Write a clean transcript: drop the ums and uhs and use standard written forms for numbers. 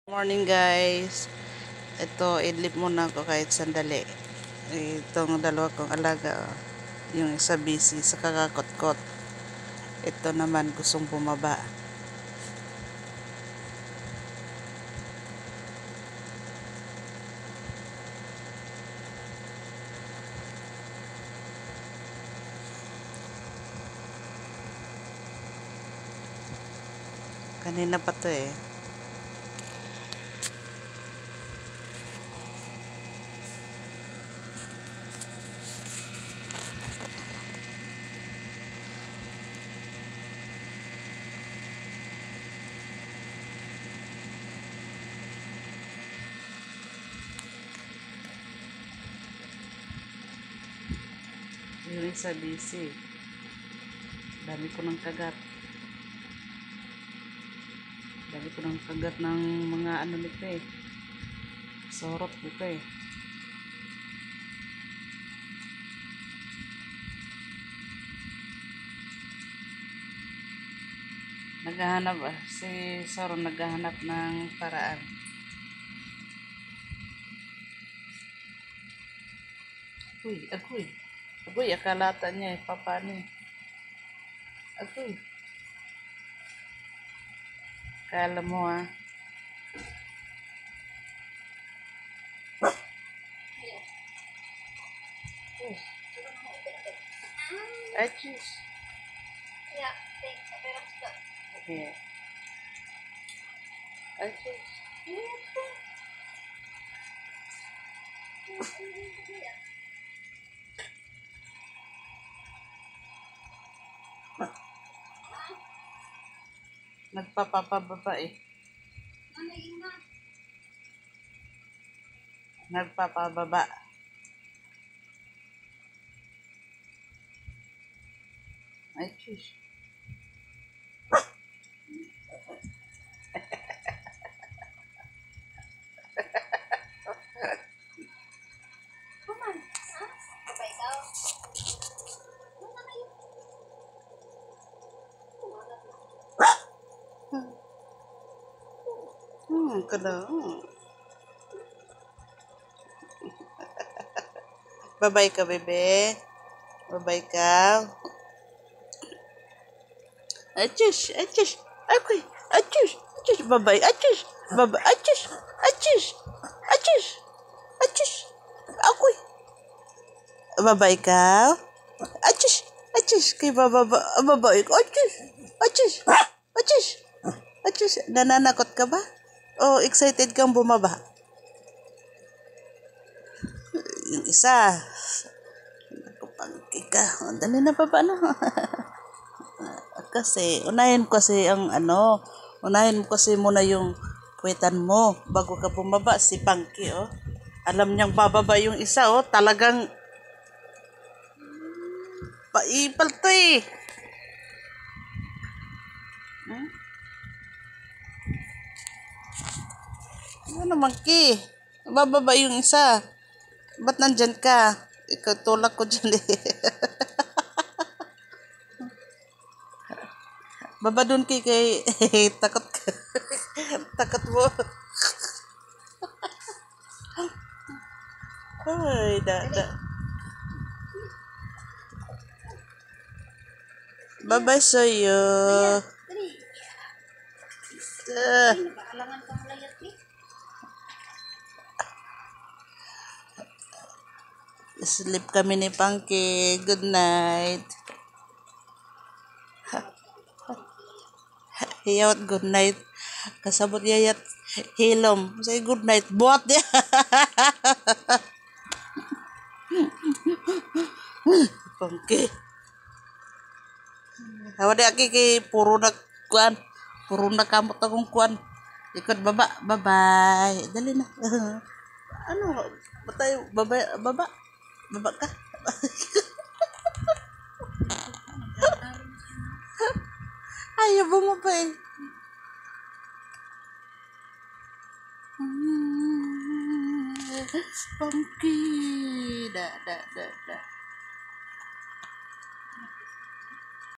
Morning guys. Ito, idlip muna ako kahit sandali. Itong dalawa kong alaga, yung isa busy sa kakakot-kot. Ito naman gustong bumaba. Kanina pa to eh. Yung isa busy. Dami ko ng kagat. Dami ko ng kagat ng mga ano nito eh. Sorot nito eh. Naghahanap si Soron naghahanap ng paraan. Agoy. Agoy, akalata niya eh. Paano eh. Agoy. Kala mo ah. I choose. Yeah, thanks. Pero gusto. Yeah. I choose. Nagpapababa eh. Nagpapababa. I choose. Kuman. Ha? Babay ikaw. Ano na yun? Kada. Babay ka, bebe. Babay ka. Achis, achis. Okay. Achis, achis. Babay, achis. Babay, achis. Achis. Achis. Achis. Okay. Babay ka. Achis. Achis. Kay bababa. Babay ka. Achis. Achis. Achis. Achis. Nananakot ka ba? O excited kang bumaba? Yung isa. Nakapangki ka. Dali na baba na. Kasi, unahin mo kasi muna yung kwetan mo bago ka bumaba. Si Pangki, oh. Alam niyang bababa yung isa, oh. Talagang paipal to eh. Ano Mangki? Bababa yung isa. Ba't nandyan ka? Ikaw tulak ko dyan eh. Baba dun kay takot ka. Takot mo. Ay, Bye-bye sa'yo. Dali. Ah, Ay, nakaalangan ka malayat eh. sleep kami ni Pangki. Good night. Hiyawat good night. Kasabot yayat hilom. Say good night. Buhat niya. Pangki. Hawa di aki kay puro na kuan. Puro na kamot akong kuan. Ikot baba. Bye-bye. Dali na. Ano? Batay, baba. Baba. Baba ka. Ayaw bumaba eh. Pangki. Da.